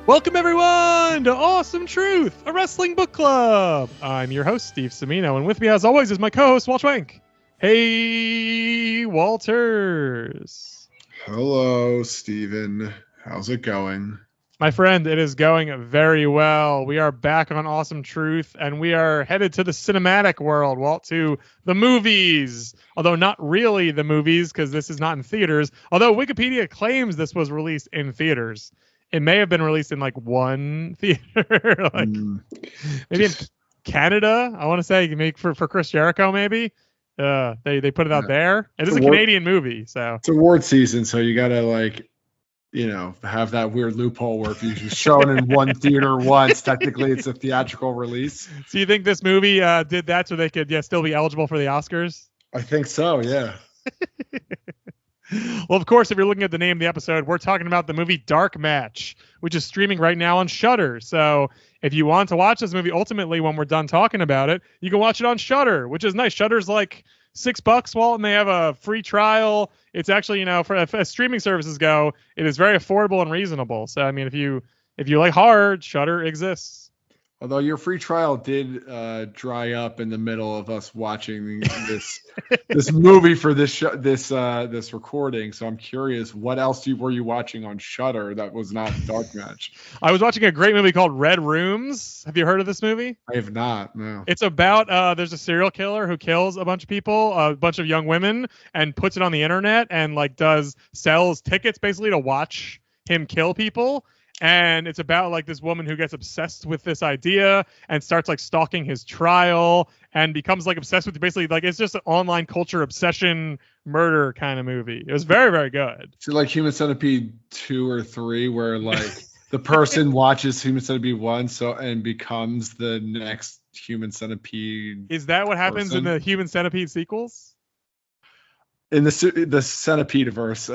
Welcome everyone to Awesome Truth, a wrestling book club. I'm your host, Steve Semino, and with me as always is my co-host, Walt Schwenk. Hey, Walters. Hello, Steven. How's it going? My friend, it is going very well. We are back on Awesome Truth, and we are headed to the cinematic world, Walt, to the movies. Although not really the movies, because this is not in theaters. Although Wikipedia claims this was released in theaters. It may have been released in like one theater, maybe in Canada. I want to say maybe for Chris Jericho, maybe. They put it out there. It is a Canadian movie, so it's award season, so you gotta have that weird loophole where if you show it in one theater once, technically it's a theatrical release. So you think this movie did that so they could still be eligible for the Oscars? I think so, yeah. Well, of course, if you're looking at the name of the episode, we're talking about the movie Dark Match, which is streaming right now on Shudder. So if you want to watch this movie, ultimately, when we're done talking about it, you can watch it on Shudder, which is nice. Shudder's like $6, Walt, and they have a free trial. It's actually, for as streaming services go, it is very affordable and reasonable. So, I mean, if you like horror, Shudder exists. Although your free trial did dry up in the middle of us watching this movie for this recording, so I'm curious, what else were you watching on Shudder that was not Dark Match? I was watching a great movie called Red Rooms. Have you heard of this movie? I have not. No. It's about there's a serial killer who kills a bunch of people, a bunch of young women, and puts it on the internet and sells tickets basically to watch him kill people. And it's about this woman who gets obsessed with this idea and starts stalking his trial and becomes obsessed with basically it's just an online culture obsession murder kind of movie. It was very, very good. So like Human Centipede 2 or 3 where the person watches Human Centipede 1 and becomes the next Human Centipede. Is that what happens in the Human Centipede sequels? In the Centipedeverse,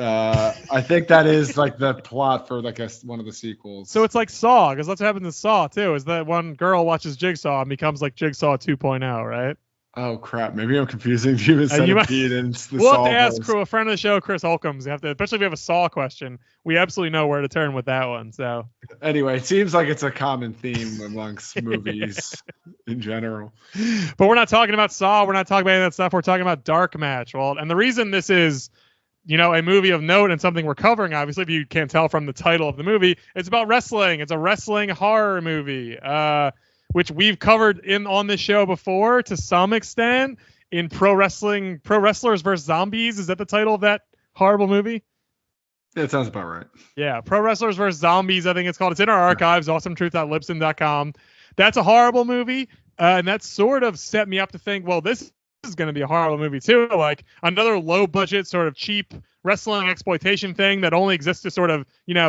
I think that is the plot for one of the sequels. So it's like Saw, because that's what happens in Saw too. Is that one girl watches Jigsaw and becomes like Jigsaw 2.0, right? Oh crap! Maybe I'm confusing Human Centipede and the We'll Saw. We'll have to ask a friend of the show, Chris Holcombs. Especially if we have a Saw question, we absolutely know where to turn with that one. So anyway, it seems like it's a common theme amongst movies in general. But we're not talking about Saw. We're not talking about any of that stuff. We're talking about Dark Match. Well, and the reason this is, a movie of note and something we're covering, obviously, if you can't tell from the title of the movie, it's about wrestling. It's a wrestling horror movie. Which we've covered on this show before to some extent in Pro Wrestlers vs. Zombies. Is that the title of that horrible movie? That sounds about right. Yeah, Pro Wrestlers vs. Zombies, I think it's called. It's in our archives, awesometruth.libsyn.com. That's a horrible movie, and that sort of set me up to think, well, this is going to be a horrible movie too, like another low-budget sort of cheap wrestling exploitation thing that only exists to sort of,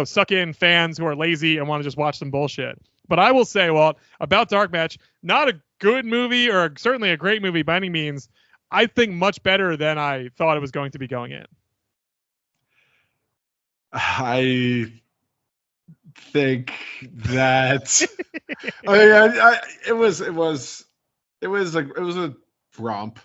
suck in fans who are lazy and want to just watch some bullshit. But I will say, Walt, about Dark Match, not a good movie or certainly a great movie by any means. I think much better than I thought it was going to be going in. I think that it was a romp.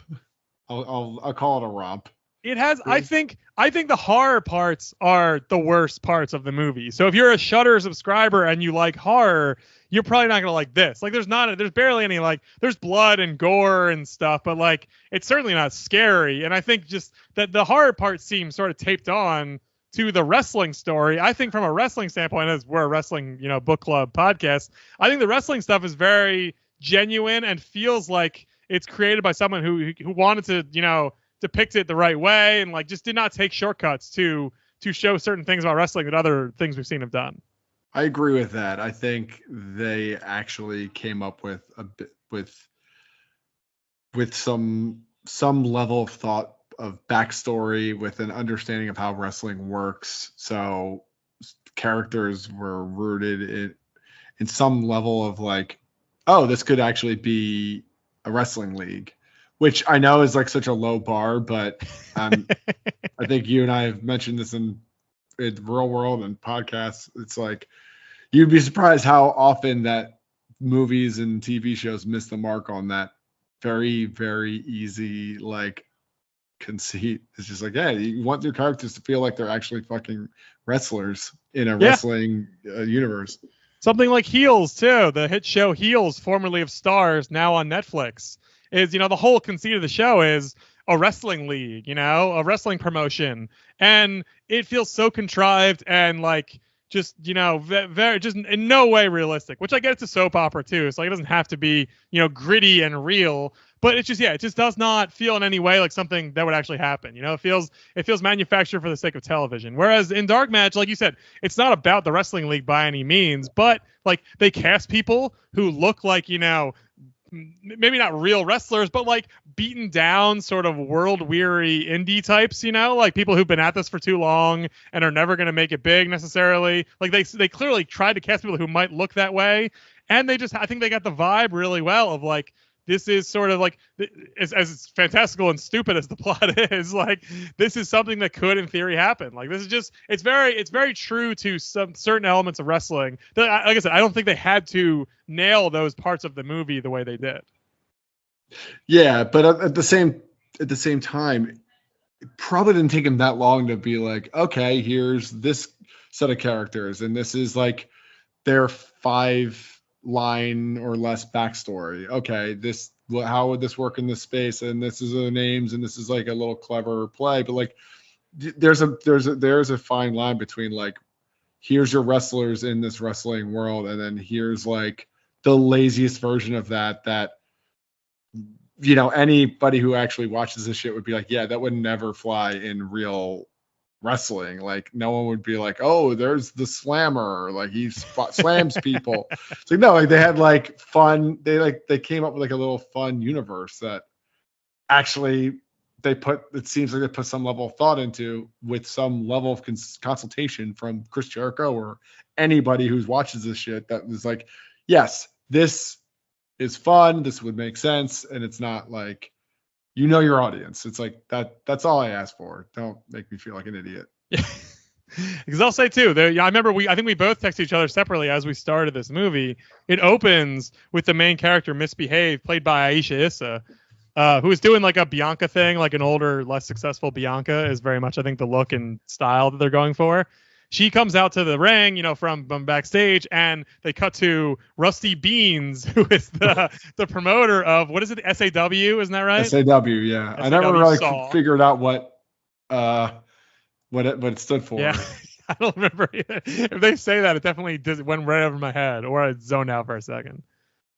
I'll call it a romp. It has. I think the horror parts are the worst parts of the movie. So if you're a Shudder subscriber and you like horror, you're probably not gonna like this. There's barely any there's blood and gore and stuff, but it's certainly not scary. And I think just that the horror part seems sort of taped on to the wrestling story. I think from a wrestling standpoint, as we're a wrestling book club podcast, I think the wrestling stuff is very genuine and feels like it's created by someone who wanted to depict it the right way and just did not take shortcuts to show certain things about wrestling that other things we've seen have done. I agree with that. I think they actually came up with a bit with some level of thought of backstory with an understanding of how wrestling works. So characters were rooted in some level of this could actually be a wrestling league. Which I know is such a low bar, but I think you and I have mentioned this in real world and podcasts. It's you'd be surprised how often that movies and TV shows miss the mark on that very, very easy conceit. It's just you want your characters to feel like they're actually fucking wrestlers in a wrestling universe. Something like Heels too, the hit show Heels, formerly of Stars, now on Netflix, is, the whole conceit of the show is a wrestling league, a wrestling promotion, and it feels so contrived and like just very just in no way realistic. Which I get, it's a soap opera too, so like, it doesn't have to be gritty and real. But it's just, it just does not feel in any way like something that would actually happen. It feels manufactured for the sake of television. Whereas in Dark Match, like you said, it's not about the wrestling league by any means, but like they cast people who look like, maybe not real wrestlers, but like beaten down, sort of world weary indie types, like people who've been at this for too long and are never going to make it big necessarily. Like they clearly tried to cast people who might look that way. And I think they got the vibe really well of like, this is sort of like, as fantastical and stupid as the plot is, like, this is something that could in theory happen. Like, this is just, it's very true to some certain elements of wrestling. Like I said, I don't think they had to nail those parts of the movie the way they did. Yeah, but at the same time, it probably didn't take him that long to be like, okay, here's this set of characters, and this is like their 5-line or less backstory. Okay, how would this work in this space? And this is the names, and this is like a little clever play. But like, there's a fine line between like, here's your wrestlers in this wrestling world, and then here's like the laziest version of that anybody who actually watches this shit would be like, yeah, that would never fly in real wrestling. Like, no one would be like, oh, there's the slammer, like he slams people. It's like, no, like they had like fun, they came up with like a little fun universe that actually it seems like they put some level of thought into, with some level of consultation from Chris Jericho or anybody who watches this shit, that was like, yes, this is fun, this would make sense, and it's not like, your audience. It's like that's all I ask for. Don't make me feel like an idiot. Because I'll say too, I remember I think we both texted each other separately as we started this movie. It opens with the main character, Misbehave, played by Aisha Issa, who is doing like a Bianca thing, like an older, less successful Bianca is very much, I think, the look and style that they're going for. She comes out to the ring, from backstage, and they cut to Rusty Beans, who is the promoter of, what is it, SAW, isn't that right? SAW, yeah. SAW, I never really figured out what it stood for. Yeah, I don't remember. If they say that, it definitely went right over my head, or I zoned out for a second.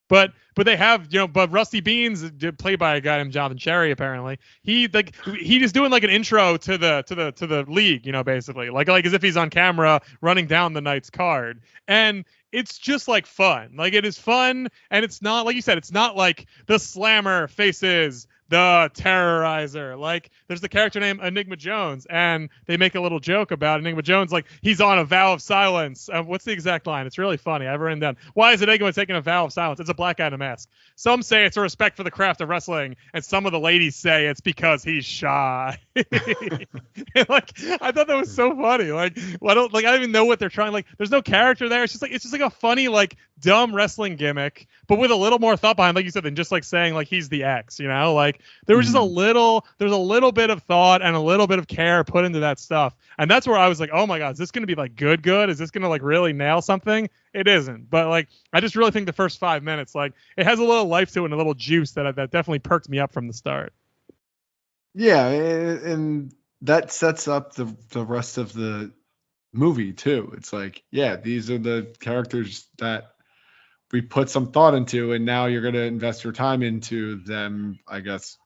But they have, but Rusty Beans, played by a guy named Jonathan Cherry, apparently, he's doing like an intro to the league, basically, like as if he's on camera running down the night's card. And it's just like fun. Like, it is fun, and it's not, like you said, it's not like the Slammer faces the Terrorizer. Like, there's the character named Enigma Jones, and they make a little joke about Enigma Jones, like he's on a vow of silence. What's the exact line? It's really funny. I've written down, why is Enigma taking a vow of silence? It's a Black Adam mask. Some say it's a respect for the craft of wrestling, and some of the ladies say it's because he's shy. Like, I thought that was so funny. Like, I don't even know what they're trying. Like, there's no character there. It's just like a funny, like, dumb wrestling gimmick, but with a little more thought behind, like you said, than just like saying like he's the X. Like, there was just there's a little bit of thought and a little bit of care put into that stuff, and that's where I was like, oh my god, is this going to be like good? Is this going to like really nail something? It isn't, but like, I just really think the first 5 minutes, like, it has a little life to it and a little juice that definitely perked me up from the start. Yeah, and that sets up the rest of the movie too. It's like, yeah, these are the characters that we put some thought into, and now you're going to invest your time into them, I guess,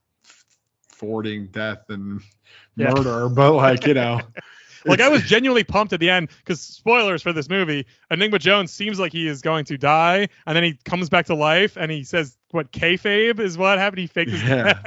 thwarting death and murder. But like, like, I was genuinely pumped at the end, because spoilers for this movie, Enigma Jones seems like he is going to die, and then he comes back to life, and he says, what, kayfabe is what happened? He faked his death.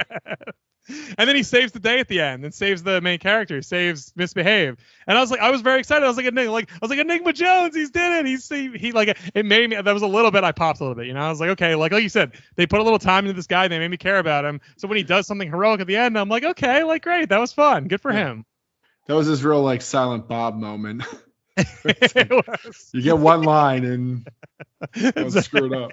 And then he saves the day at the end and saves the main character, saves Misbehave. And I was very excited. I was like, Enigma Jones, he's did it. He like, it made me, that was a little bit, I popped a little bit, I was like, okay, like you said, they put a little time into this guy. They made me care about him. So when he does something heroic at the end, I'm like, okay, like, great. That was fun. Good for him. That was this real like Silent Bob moment. It was. You get one line and don't screw it up.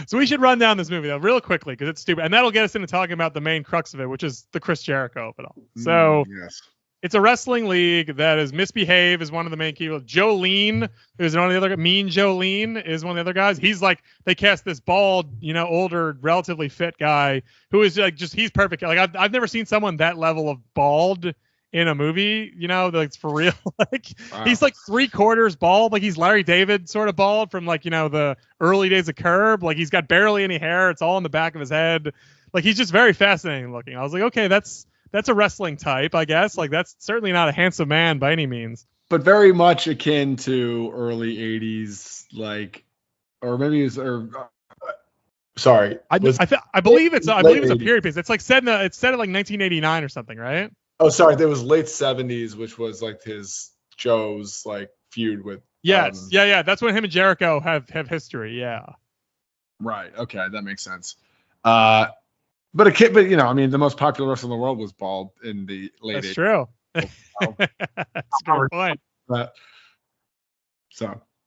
So we should run down this movie though real quickly, because it's stupid, and that'll get us into talking about the main crux of it, which is the Chris Jericho of it all. So yes, It's a wrestling league that is Misbehave is one of the main people. Jolene is one of the other. Mean Jolene is one of the other guys. He's like, they cast this bald, older, relatively fit guy who is like he's perfect. Like I've never seen someone that level of bald in a movie. Like it's for real. Like wow. He's like 3/4 bald. Like he's Larry David sort of bald from like the early days of Curb. Like he's got barely any hair. It's all in the back of his head. Like he's just very fascinating looking. I was like, okay, that's a wrestling type, I guess. Like that's certainly not a handsome man by any means. But very much akin to early 80s, like, or maybe it was, sorry. I believe it's a period piece. It's like set in like 1989 or something, right? Oh, sorry. There was late 70s, which was like Joe's like feud with. Yes. Yeah. That's when him and Jericho have history. Yeah. Right. Okay. That makes sense. But the most popular wrestler in the world was bald in the late 80s. That's true. That's a good point.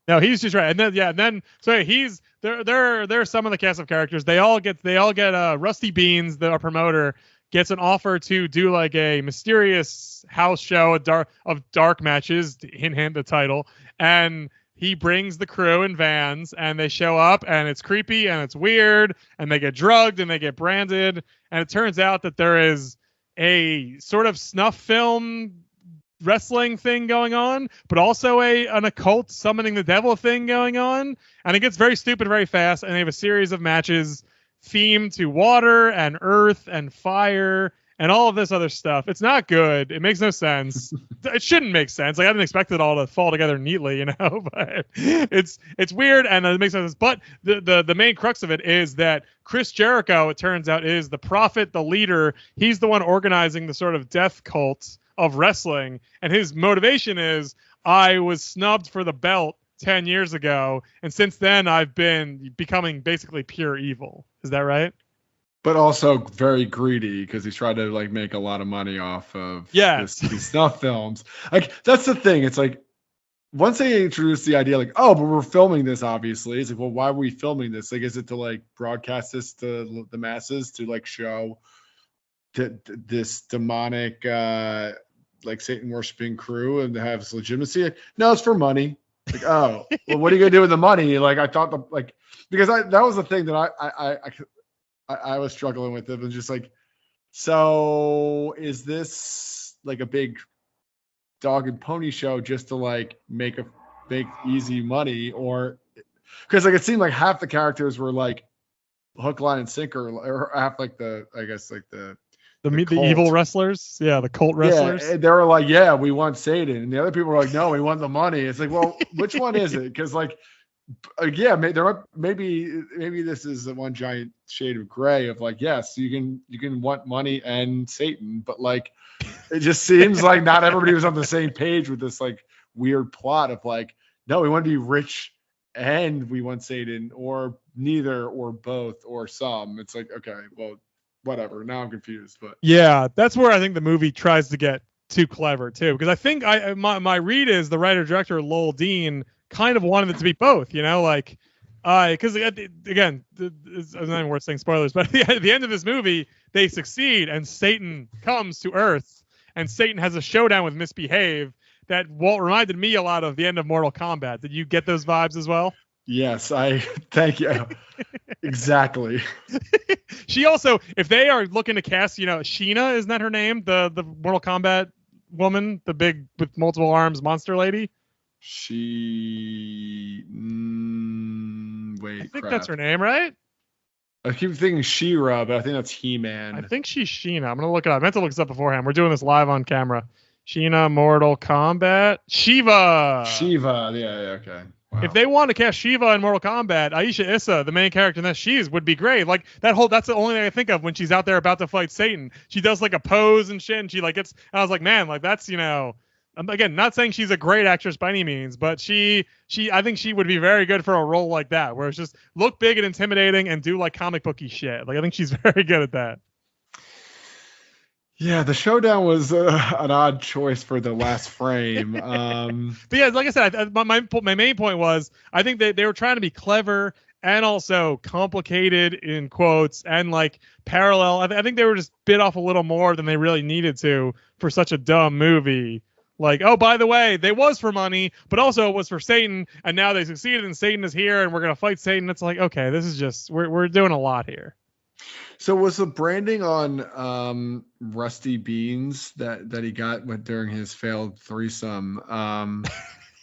No, he's just right. And then he's there's some of the cast of characters. They all get Rusty Beans, our promoter, gets an offer to do like a mysterious house show of dark matches, hint the title, and he brings the crew in vans and they show up and it's creepy and it's weird and they get drugged and they get branded. And it turns out that there is a sort of snuff film wrestling thing going on, but also an occult summoning the devil thing going on. And it gets very stupid very fast. And they have a series of matches themed to water and earth and fire and all of this other stuff. It's not good. It makes no sense. It shouldn't make sense. Like I didn't expect it all to fall together neatly, but it's weird and it makes no sense. But the main crux of it is that Chris Jericho, it turns out, is the prophet, the leader. He's the one organizing the sort of death cult of wrestling. And his motivation is, I was snubbed for the belt 10 years ago. And since then, I've been becoming basically pure evil. Is that right? But also very greedy because he's trying to like make a lot of money off of these snuff films. Like that's the thing. It's like once they introduce the idea, like, oh, but we're filming this. Obviously, it's like, well, why are we filming this? Like, is it to like broadcast this to the masses to like show this demonic like Satan worshiping crew and have this legitimacy? Like, no, it's for money. Like, oh, well, what are you gonna do with the money? Like, I thought because that was the thing that I was struggling with it. And just like, so is this like a big dog and pony show just to like make easy money? Or because like it seemed like half the characters were like hook, line, and sinker, or half like the evil wrestlers, the cult wrestlers. Yeah, they were like, yeah, we want Satan, and the other people were like, no, we want the money. It's like, well, which one is it? Because like. Maybe this is the one giant shade of gray of like, yes, you can want money and Satan, but like it just seems like not everybody was on the same page with this like weird plot of like, no, we want to be rich and we want Satan, or neither, or both, or some. It's like, okay, well, whatever. Now I'm confused, but yeah, that's where I think the movie tries to get too clever too, because I think my read is the writer director Lowell Dean kind of wanted it to be both, like, because again, it's not even worth saying spoilers, but at the end of this movie, they succeed and Satan comes to Earth and Satan has a showdown with Misbehave that reminded me a lot of the end of Mortal Kombat. Did you get those vibes as well? Yes, thank you. Exactly. She also, if they are looking to cast, Sheena, isn't that her name? The Mortal Kombat woman, the big with multiple arms monster lady. Wait, I think that's her name, right? I keep thinking She-Ra, but I think that's He-Man. I think she's Sheena. I'm gonna look it up. I meant to look this up beforehand. We're doing this live on camera. Sheena, Mortal Kombat, Shiva. Yeah, okay. Wow. If they want to cast Shiva in Mortal Kombat, Aisha Issa, the main character in that, would be great. Like that's the only thing I think of when she's out there about to fight Satan. She does like a pose and shit, and she like gets. And I was like, man, like that's again, not saying she's a great actress by any means, but I think she would be very good for a role like that, where it's just look big and intimidating and do like comic booky shit. Like I think she's very good at that. Yeah, the showdown was an odd choice for the last frame. But yeah, like I said, my main point was I think they were trying to be clever and also complicated in quotes and like parallel. I think they were just bit off a little more than they really needed to for such a dumb movie. Like, oh, by the way, they was for money, but also it was for Satan, and now they succeeded, and Satan is here, and we're gonna fight Satan. It's like, okay, this is just we're doing a lot here. So was the branding on Rusty Beans that he got during his failed threesome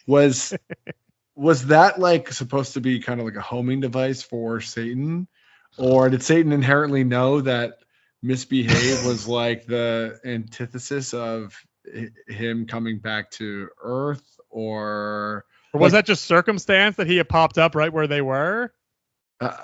was that like supposed to be kind of like a homing device for Satan, or did Satan inherently know that misbehave was like the antithesis of him coming back to Earth, or was that just circumstance that he had popped up right where they were?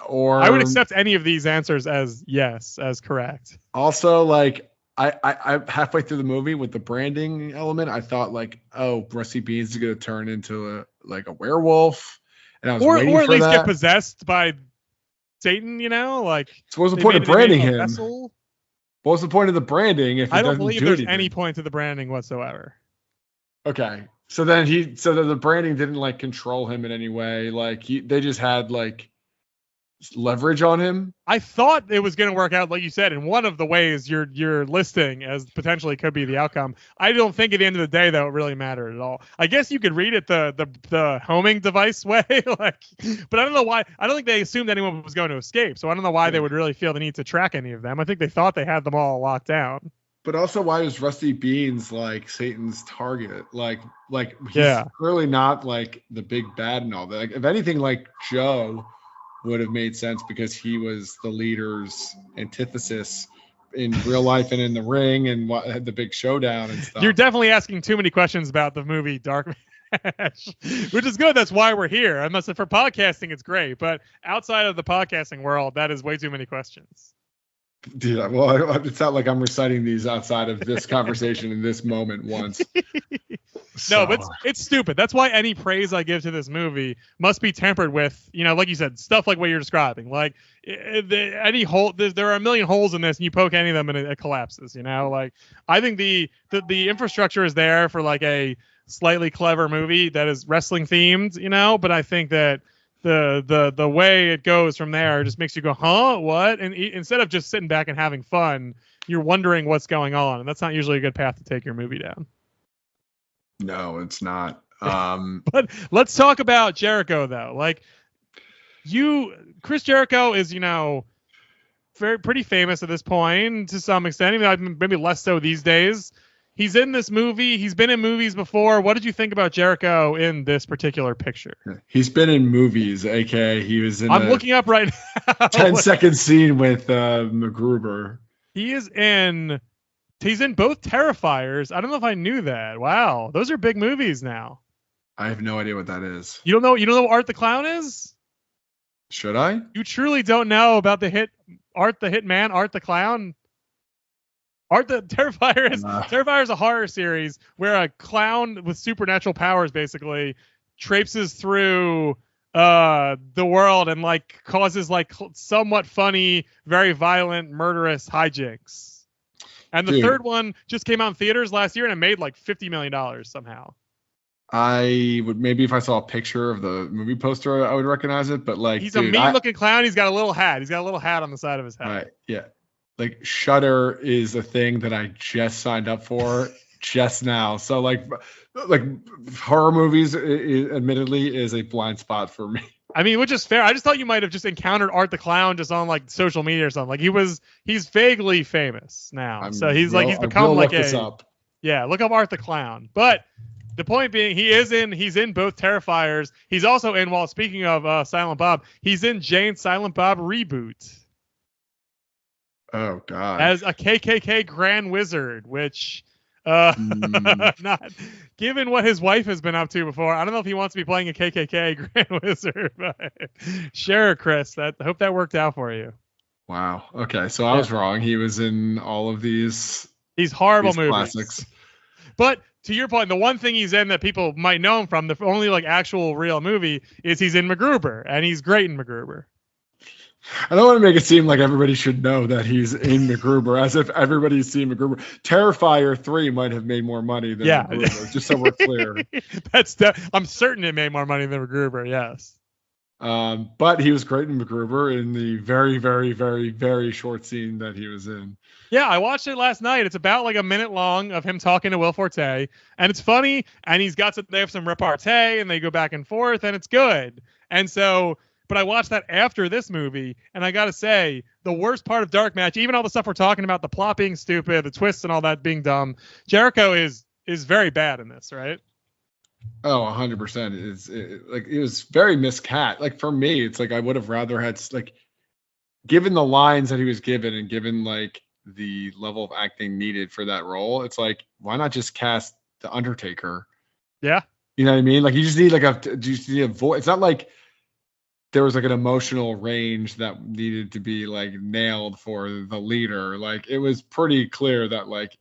Or I would accept any of these answers as yes, as correct. Also, like I halfway through the movie with the branding element, I thought like, oh, Rusty Beans is gonna turn into a werewolf, and I was waiting for that. Or at least get possessed by Satan, like. So what's the point of branding him? What's the point of the branding if I don't believe there's any point to the branding whatsoever? Okay, so then the branding didn't like control him in any way. Like they just had like leverage on him. I thought it was going to work out, like you said, in one of the ways you're listing as potentially could be the outcome. I don't think at the end of the day though it really mattered at all. I guess you could read it the homing device way, but I don't know why. I don't think they assumed anyone was going to escape, so I don't know why they would really feel the need to track any of them. I think they thought they had them all locked down. But also, why is Rusty Beans like Satan's target? Like he's clearly not like the big bad and all that. Like, if anything, like Joe would have made sense because he was the leader's antithesis in real life and in the ring and what had the big showdown and stuff. You're definitely asking too many questions about the movie Dark Match, which is good. That's why we're here. I must say, for podcasting, it's great, but outside of the podcasting world, that is way too many questions. Dude, well, it's not like I'm reciting these outside of this conversation in this moment once. No, but it's stupid. That's why any praise I give to this movie must be tempered with, like you said, stuff like what you're describing. Like any hole, there are a million holes in this, and you poke any of them and it collapses. Like I think the infrastructure is there for like a slightly clever movie that is wrestling themed. But I think that the way it goes from there just makes you go, huh, what? And instead of just sitting back and having fun, you're wondering what's going on, and that's not usually a good path to take your movie down. No, it's not. But let's talk about Jericho though. Like Chris Jericho is, pretty famous at this point to some extent, even maybe less so these days. He's in this movie. He's been in movies before. What did you think about Jericho in this particular picture? He's been in movies, aka he was in looking up right now. 10-second scene with MacGruber. He's in both Terrifiers. I don't know if I knew that. Wow. Those are big movies now. I have no idea what that is. You don't know what Art the Clown is? Should I? You truly don't know about the hit Art the Hitman, Art the Clown? Terrifier is a horror series where a clown with supernatural powers basically traipses through the world and like causes like somewhat funny, very violent, murderous hijinks. And the third one just came out in theaters last year and it made like $50 million somehow. I would maybe if I saw a picture of the movie poster, I would recognize it. But like, he's a mean-looking clown. He's got a little hat. He's got a little hat on the side of his head. Right. Yeah. Like Shudder is a thing that I just signed up for just now. So like horror movies, admittedly, is a blind spot for me. I mean, which is fair. I just thought you might have just encountered Art the Clown just on like social media or something. Like he's vaguely famous now. He's become like yeah, look up Art the Clown. But the point being, he's in both Terrifiers. He's also in, well, speaking of Silent Bob, he's in Jane's Silent Bob reboot. Oh God! As a KKK Grand Wizard, which, not given what his wife has been up to before, I don't know if he wants to be playing a KKK Grand Wizard. But sure, Chris. I hope that worked out for you. Wow. Okay, so I was wrong. He was in all of these horrible movies. Classics. But to your point, the one thing he's in that people might know him from, the only like actual real movie, is he's in MacGruber, and he's great in MacGruber. I don't want to make it seem like everybody should know that he's in MacGruber, as if everybody's seen MacGruber. Terrifier 3 might have made more money than MacGruber, just so we're clear. I'm certain it made more money than MacGruber, yes. But he was great in MacGruber in the very, very, very, very short scene that he was in. Yeah, I watched it last night. It's about like a minute long of him talking to Will Forte, and it's funny. And they have some repartee, and they go back and forth, and it's good. And so, but I watched that after this movie, and I gotta say, the worst part of Dark Match, even all the stuff we're talking about, the plot being stupid, the twists and all that being dumb, Jericho is very bad in this, right? Oh, 100%. It was very miscast. Like for me, it's like I would have rather had like, given the lines that he was given and given like the level of acting needed for that role, it's like, why not just cast the Undertaker? Yeah. You know what I mean? Like you just need a voice. It's not like there was like an emotional range that needed to be like nailed for the leader. Like it was pretty clear that like,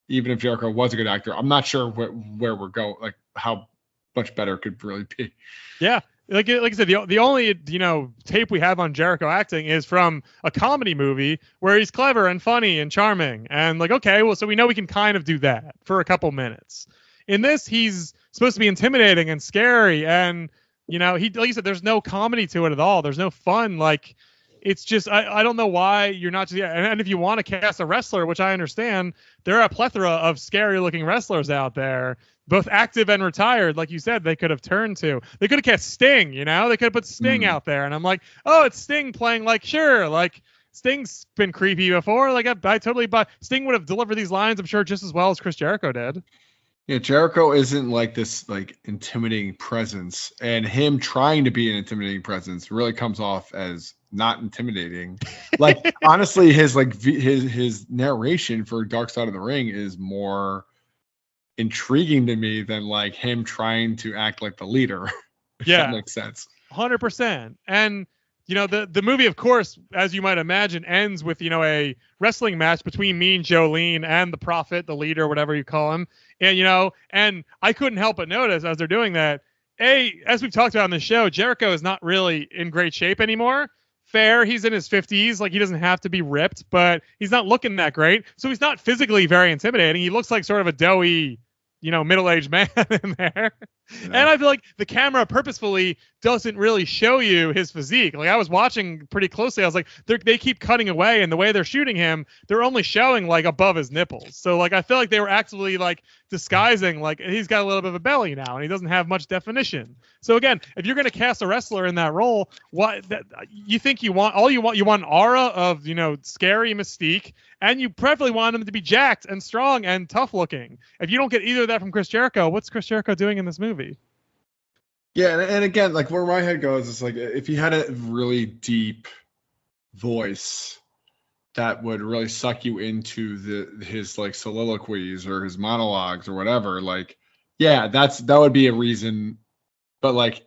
even if Jericho was a good actor, I'm not sure where we're going, like how much better it could really be. Yeah. Like I said, the only, tape we have on Jericho acting is from a comedy movie where he's clever and funny and charming. And like, okay, well, so we know we can kind of do that for a couple minutes. In this, he's supposed to be intimidating and scary. And, like you said, there's no comedy to it at all. There's no fun. Like, it's just, I don't know why you're not just, and if you want to cast a wrestler, which I understand, there are a plethora of scary looking wrestlers out there, both active and retired. Like you said, they could have turned to, they could have cast Sting, they could have put Sting out there. And I'm like, oh, it's Sting playing, like, sure. Like Sting's been creepy before. Like I totally, but Sting would have delivered these lines, I'm sure, just as well as Chris Jericho did. Yeah, Jericho isn't like this like intimidating presence, and him trying to be an intimidating presence really comes off as not intimidating. Like honestly, his narration for Dark Side of the Ring is more intriguing to me than like him trying to act like the leader. If that makes sense. 100%. And the movie, of course, as you might imagine, ends with a wrestling match between Mean Jolene and the Prophet, the leader, whatever you call him. And and I couldn't help but notice as they're doing that, as we've talked about on the show, Jericho is not really in great shape anymore. Fair, he's in his 50s, like he doesn't have to be ripped, but he's not looking that great. So he's not physically very intimidating. He looks like sort of a doughy, middle-aged man in there. Yeah. And I feel like the camera purposefully doesn't really show you his physique. Like I was watching pretty closely. I was like, they keep cutting away, and the way they're shooting him, they're only showing like above his nipples. So like I feel like they were actively like disguising, like he's got a little bit of a belly now, and he doesn't have much definition. So again, if you're going to cast a wrestler in that role, you think you want an aura of scary mystique, and you preferably want him to be jacked and strong and tough looking. If you don't get either of that from Chris Jericho, what's Chris Jericho doing in this movie? Yeah, and again, like where my head goes is like if he had a really deep voice that would really suck you into his like soliloquies or his monologues or whatever, like that would be a reason. But like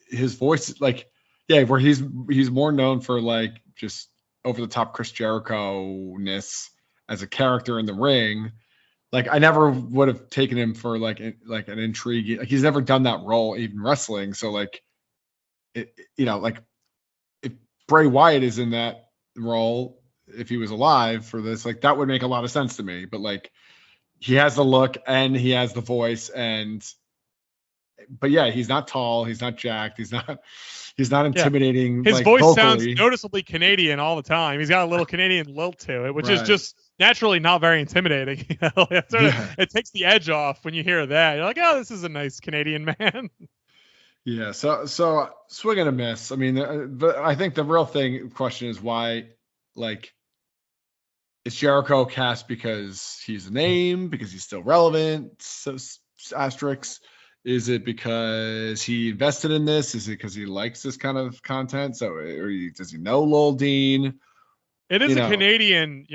his voice, like where he's more known for like just over the top Chris Jericho-ness as a character in the ring. Like I never would have taken him for like an intriguing. Like he's never done that role even wrestling. So like, like if Bray Wyatt is in that role, if he was alive for this, like that would make a lot of sense to me. But like, he has the look and he has the voice, but he's not tall, he's not jacked, he's not intimidating. His like, voice vocally. Sounds noticeably Canadian all the time. He's got a little Canadian lilt to it, which is just naturally not very intimidating. It takes the edge off when you hear that. You're like, oh, this is a nice Canadian man. Yeah. So swing and a miss. I mean, but I think the real question is why, like, is Jericho cast because he's a name, because he's still relevant? So asterisks. Is it because he invested in this? Is it because he likes this kind of content? Does he know Lil Dean? It is a Canadian,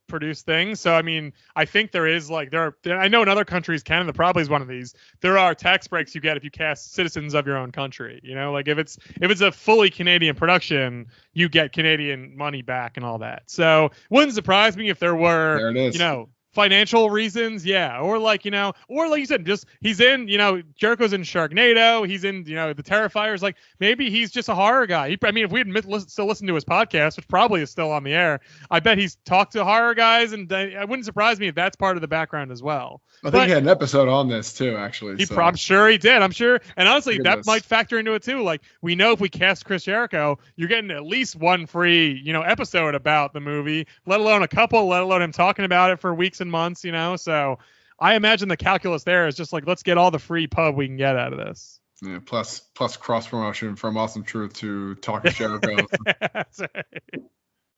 produced thing. So, I mean, I think there is I know in other countries, Canada probably is one of these. There are tax breaks you get if you cast citizens of your own country. Like if it's a fully Canadian production, you get Canadian money back and all that. So, wouldn't surprise me if there were, financial reasons, yeah, or like you said, just he's in, Jericho's in Sharknado, he's in, the Terrifiers. Like maybe he's just a horror guy. I mean, if we had still listened to his podcast, which probably is still on the air, I bet he's talked to horror guys, and it wouldn't surprise me if that's part of the background as well. I think he had an episode on this too, actually. I'm sure he did. I'm sure, and honestly, that might factor into it too. Like we know if we cast Chris Jericho, you're getting at least one free, episode about the movie, let alone a couple, let alone him talking about it for weeks and months, So I imagine the calculus there is just like, let's get all the free pub we can get out of this. Yeah, plus cross promotion from Awesome Truth to Talking Jericho. That's right.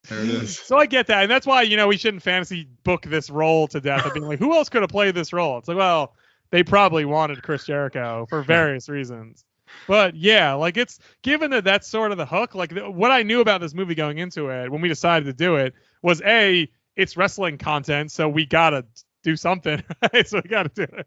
There it is. So I get that, and that's why we shouldn't fantasy book this role to death of being like, who else could have played this role? It's like, well, they probably wanted Chris Jericho for various reasons. But yeah, like it's given that that's sort of the hook. Like what I knew about this movie going into it when we decided to do it was it's wrestling content, so we gotta do something, right? So we gotta do it.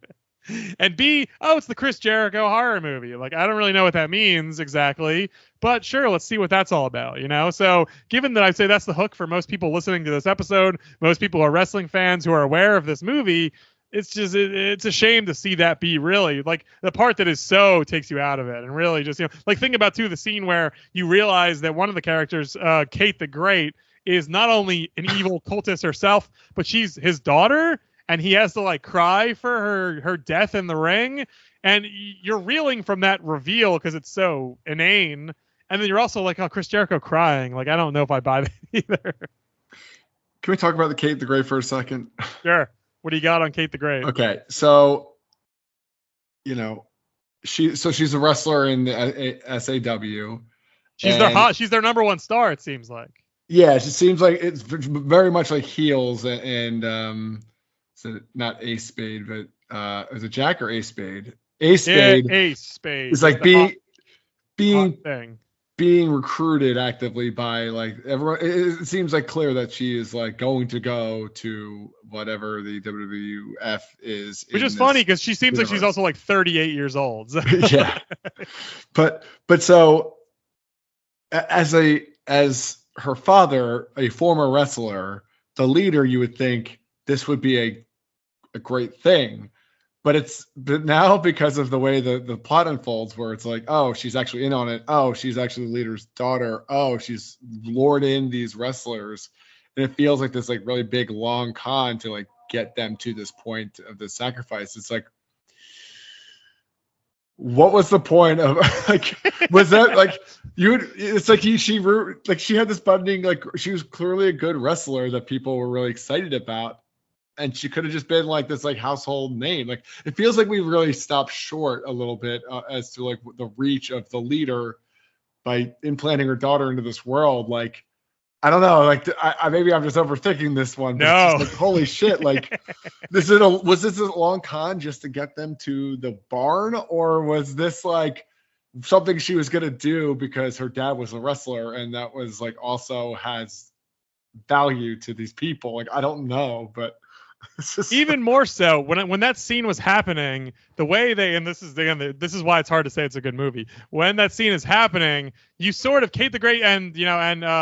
And B, it's the Chris Jericho horror movie. Like I don't really know what that means exactly, but sure, let's see what that's all about, So given that I'd say that's the hook for most people listening to this episode, most people are wrestling fans who are aware of this movie. It's just it's a shame to see that be really like the part that is so takes you out of it, and really just like think about too the scene where you realize that one of the characters, Kate the Great, is not only an evil cultist herself, but she's his daughter, and he has to like cry for her death in the ring, and you're reeling from that reveal because it's so inane, and then you're also like, oh, Chris Jericho crying, like I don't know if I buy that either. Can we talk about the Kate the Great for a second? Sure. What do you got on Kate the Great? Okay, so she's a wrestler in the SAW. She's their number one star, it seems like. Yeah, it seems like it's very much like heels and so not Ace Spade, but is it Jack or Ace Spade? Ace Spade. Yeah, Ace Spade. It's like being recruited actively by like everyone. It seems like clear that she is like going to go to whatever the WWF is. Which is funny because she seems like she's also like 38 years old. Yeah. But so as her father, a former wrestler, the leader, you would think this would be a great thing. But now because of the way the plot unfolds, where it's like, oh, she's actually in on it. Oh, she's actually the leader's daughter. Oh, she's lured in these wrestlers. And it feels like this like really big long con to like get them to this point of the sacrifice. It's like, what was the point of like, was that like it's like she had this bonding, like she was clearly a good wrestler that people were really excited about. And she could have just been like this like household name. Like it feels like we really stopped short a little bit as to like the reach of the leader by implanting her daughter into this world. Like, I don't know. Like maybe I'm just overthinking this one. No, like, holy shit! Like, was this a long con just to get them to the barn, or was this like something she was gonna do because her dad was a wrestler and that was like also has value to these people? Like, I don't know, but. Even more so when that scene was happening, the way this is why it's hard to say it's a good movie. When that scene is happening, you sort of Kate the Great and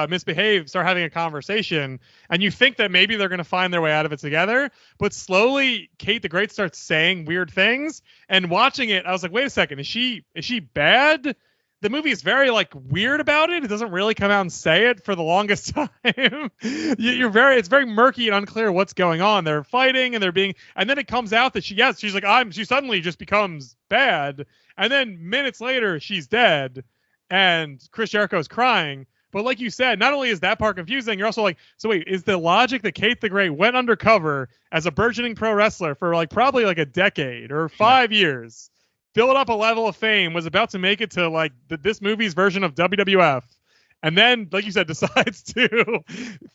Misbehave start having a conversation, and you think that maybe they're going to find their way out of it together, but slowly Kate the Great starts saying weird things, and watching it I was like, wait a second, is she bad? The movie is very like weird about it. It doesn't really come out and say it for the longest time. It's very murky and unclear what's going on. They're fighting and and then it comes out that she's like, she suddenly just becomes bad. And then minutes later, she's dead and Chris Jericho's crying. But like you said, not only is that part confusing, you're also like, so wait, is the logic that Kate the Great went undercover as a burgeoning pro wrestler for like probably like a decade or 5 years, built up a level of fame, was about to make it to like this movie's version of WWF, and then, like you said, decides to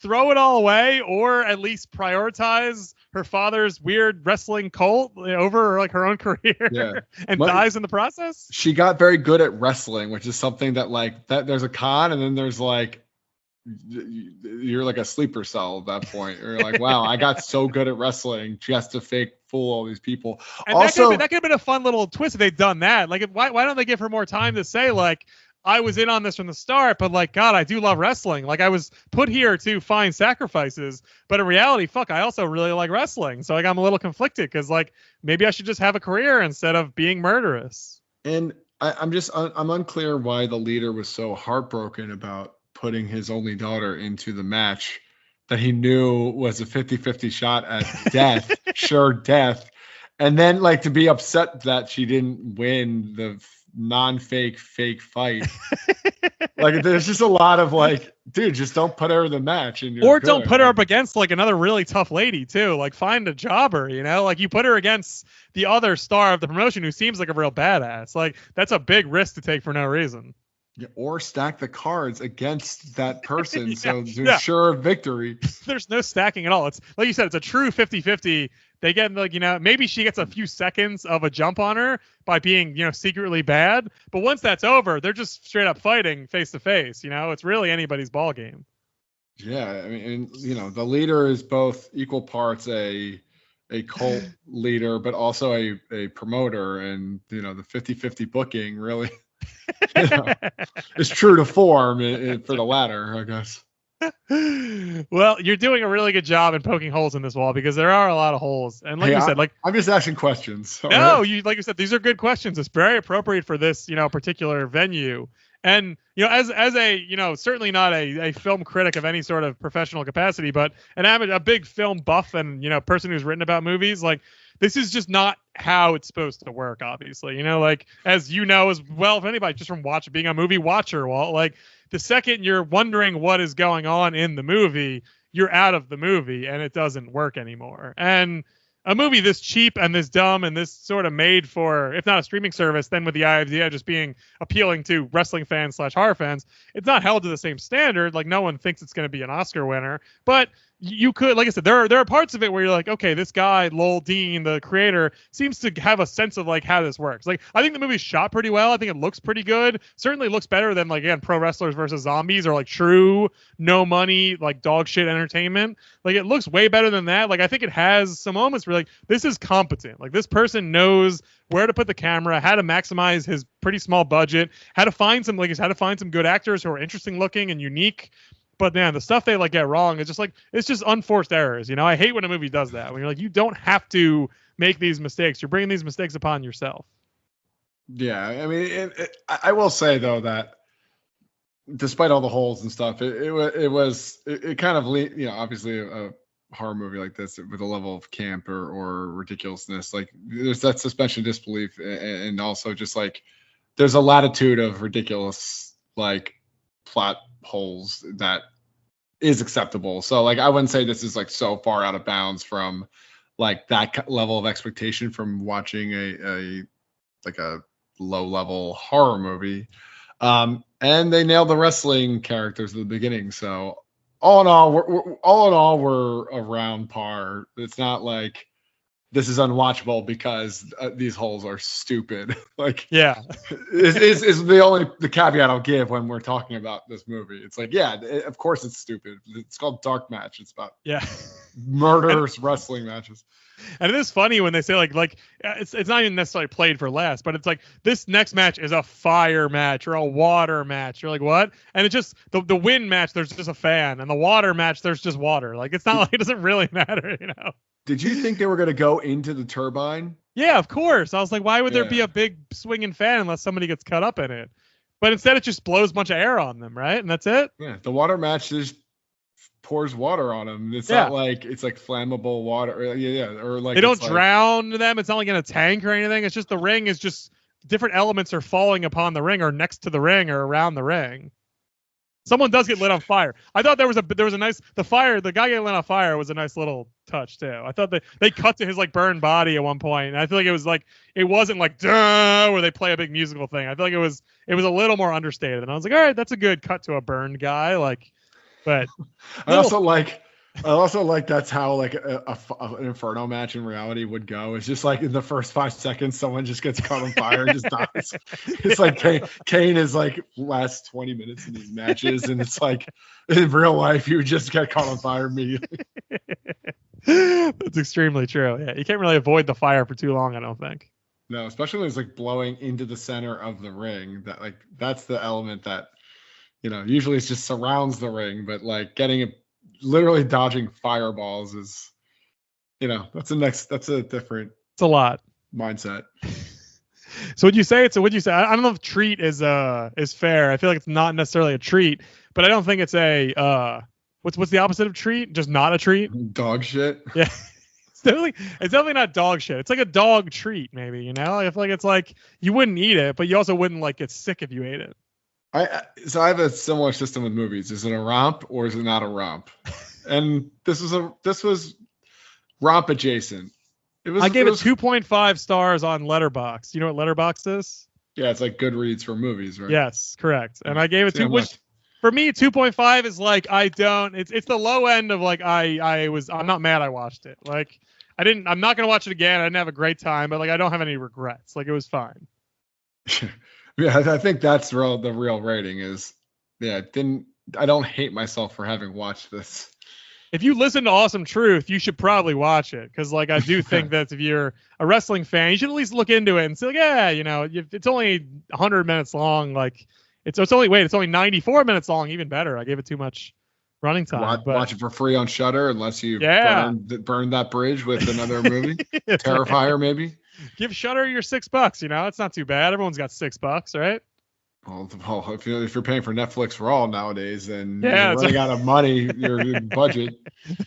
throw it all away, or at least prioritize her father's weird wrestling cult over like her own career, and dies in the process? She got very good at wrestling, which is something that like that there's a con, and then there's like you're like a sleeper cell at that point. You're like, wow, I got so good at wrestling just to fake fool all these people. And also, that could have been a fun little twist if they'd done that. Like, why don't they give her more time to say like, I was in on this from the start, but like, God, I do love wrestling. Like, I was put here to find sacrifices, but in reality, fuck, I also really like wrestling. So like, I'm a little conflicted because like, maybe I should just have a career instead of being murderous. And I'm unclear why the leader was so heartbroken about putting his only daughter into the match that he knew was a 50-50 shot at death, sure death. And then like to be upset that she didn't win the non-fake fake fight. Like there's just a lot of like, dude, just don't put her in the match. And or good. Don't put her up against like another really tough lady too. Like find a jobber, you know, like you put her against the other star of the promotion who seems like a real badass. Like that's a big risk to take for no reason. Yeah, or stack the cards against that person so to ensure victory. There's no stacking at all. It's like you said, it's a true 50-50. They get like, you know, maybe she gets a few seconds of a jump on her by being, you know, secretly bad. But once that's over, they're just straight up fighting face to face. You know, it's really anybody's ball game. Yeah, I mean, and, you know, the leader is both equal parts a cult leader, but also a promoter, and you know, the 50-50 booking really. You know, it's true to form for the latter, I guess. Well, you're doing a really good job in poking holes in this wall because there are a lot of holes. And like you said, like I'm just asking questions. No, right? Like you said, these are good questions. It's very appropriate for this, you know, particular venue. And, you know, as a, you know, certainly not a film critic of any sort of professional capacity, but a big film buff and, you know, person who's written about movies, like this is just not how it's supposed to work, obviously. You know, like, as you know as well, if anybody just from being a movie watcher, well, like the second you're wondering what is going on in the movie, you're out of the movie and it doesn't work anymore. And a movie this cheap and this dumb and this sort of made for, if not a streaming service, then with the idea just being appealing to wrestling fans / horror fans, it's not held to the same standard. Like no one thinks it's going to be an Oscar winner, but you could, like I said, there are parts of it where you're like, okay, this guy, Lowell Dean, the creator, seems to have a sense of like how this works. Like, I think the movie's shot pretty well. I think it looks pretty good. Certainly looks better than, like, again, Pro Wrestlers versus Zombies or like true no money, like dog shit entertainment. Like, it looks way better than that. Like, I think it has some moments where like, this is competent. Like, this person knows where to put the camera, how to maximize his pretty small budget, how to find some good actors who are interesting looking and unique. But man, the stuff they like get wrong is just like, it's just unforced errors. You know, I hate when a movie does that. When you're like, you don't have to make these mistakes. You're bringing these mistakes upon yourself. Yeah, I mean, I will say though that despite all the holes and stuff, it kind of, you know, obviously a horror movie like this with a level of camp or ridiculousness, like there's that suspension of disbelief, and also just like there's a latitude of ridiculous like plot holes that is acceptable. So like I wouldn't say this is like so far out of bounds from like that level of expectation from watching a low level horror movie. And they nailed the wrestling characters at the beginning. So all in all, we're around par. It's not like this is unwatchable because these holes are stupid. Like, yeah, is the caveat I'll give when we're talking about this movie. It's like, yeah, of course it's stupid. It's called Dark Match. It's about murderous wrestling matches. And it is funny when they say like it's not even necessarily played for last, but it's like this next match is a fire match or a water match. You're like, what? And it's just the wind match. There's just a fan, and the water match. There's just water. Like it's not like it doesn't really matter, you know. Did you think they were going to go into the turbine? Yeah, of course. I was like, why would there be a big swinging fan unless somebody gets cut up in it? But instead, it just blows a bunch of air on them, right? And that's it. Yeah, the water match just pours water on them. It's not like it's like flammable water. Or like they don't drown them. It's not like in a tank or anything. It's just the ring is just different elements are falling upon the ring or next to the ring or around the ring. Someone does get lit on fire. I thought there was a nice, the guy getting lit on fire was a nice little touch too. I thought they cut to his like burned body at one point, and I feel like it wasn't like duh where they play a big musical thing. I feel like it was a little more understated, and I was like, all right, that's a good cut to a burned guy. Like, but I also like that's how like an Inferno match in reality would go. It's just like in the first 5 seconds, someone just gets caught on fire and just dies. It's like Kane is like last 20 minutes in these matches, and it's like in real life you would just get caught on fire immediately. That's extremely true. Yeah, you can't really avoid the fire for too long, I don't think. No, especially when it's like blowing into the center of the ring. That's the element that, usually it just surrounds the ring, but like getting it, literally dodging fireballs is, that's a different It's a lot. mindset. So would you say it's a, would you say, I don't know if treat is fair. I feel like it's not necessarily a treat, but I don't think it's a, what's the opposite of treat? Just not a treat? Dog shit. Yeah. It's definitely not dog shit. It's like a dog treat, maybe, I feel like it's like you wouldn't eat it, but you also wouldn't like get sick if you ate it. So I have a similar system with movies. Is it a romp or is it not a romp? And this was romp adjacent. I gave it 2.5 stars on Letterboxd. You know what Letterboxd is? Yeah, it's like Goodreads for movies, right? Yes, correct. And I gave it which for me 2.5 is like it's the low end of like I'm not mad I watched it. Like I'm not gonna watch it again. I didn't have a great time, but like I don't have any regrets. Like it was fine. Yeah, I think that's the real rating is, I don't hate myself for having watched this. If you listen to Awesome Truth, you should probably watch it because, like, I do think that if you're a wrestling fan, you should at least look into it and say, like, yeah, it's only 100 minutes long. Like, it's only 94 minutes long. Even better. I gave it too much running time. Watch it for free on Shudder unless you burn that bridge with another movie. Terrifier, maybe. Give Shudder your $6. It's not too bad. Everyone's got $6, right? Well, if you're paying for Netflix Raw nowadays, then you're running right. out of money, your budget.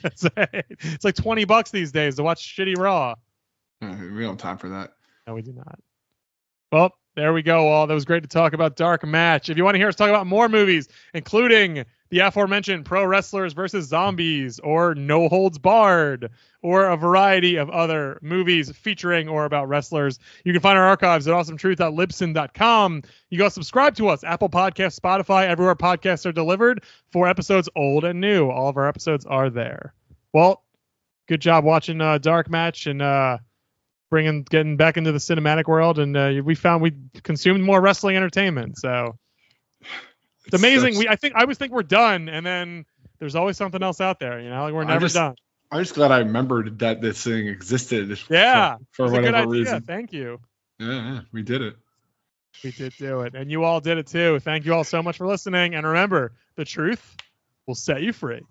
That's right. It's like $20 these days to watch shitty Raw. We don't have time for that. No, we do not. Well, there we go. All that was great to talk about Dark Match. If you want to hear us talk about more movies, including the aforementioned Pro Wrestlers versus Zombies, or No Holds Barred, or a variety of other movies featuring or about wrestlers, you can find our archives at awesometruth.libsyn.com. You go subscribe to us, Apple Podcasts, Spotify, everywhere podcasts are delivered, for episodes old and new. All of our episodes are there. Well, good job watching Dark Match and getting back into the cinematic world, and we consumed more wrestling entertainment. So it's amazing. I always think we're done, and then there's always something else out there. Like we're never done. I'm just glad I remembered that this thing existed. Yeah, for whatever reason. Thank you. Yeah, we did it. We did do it, and you all did it too. Thank you all so much for listening, and remember, the truth will set you free.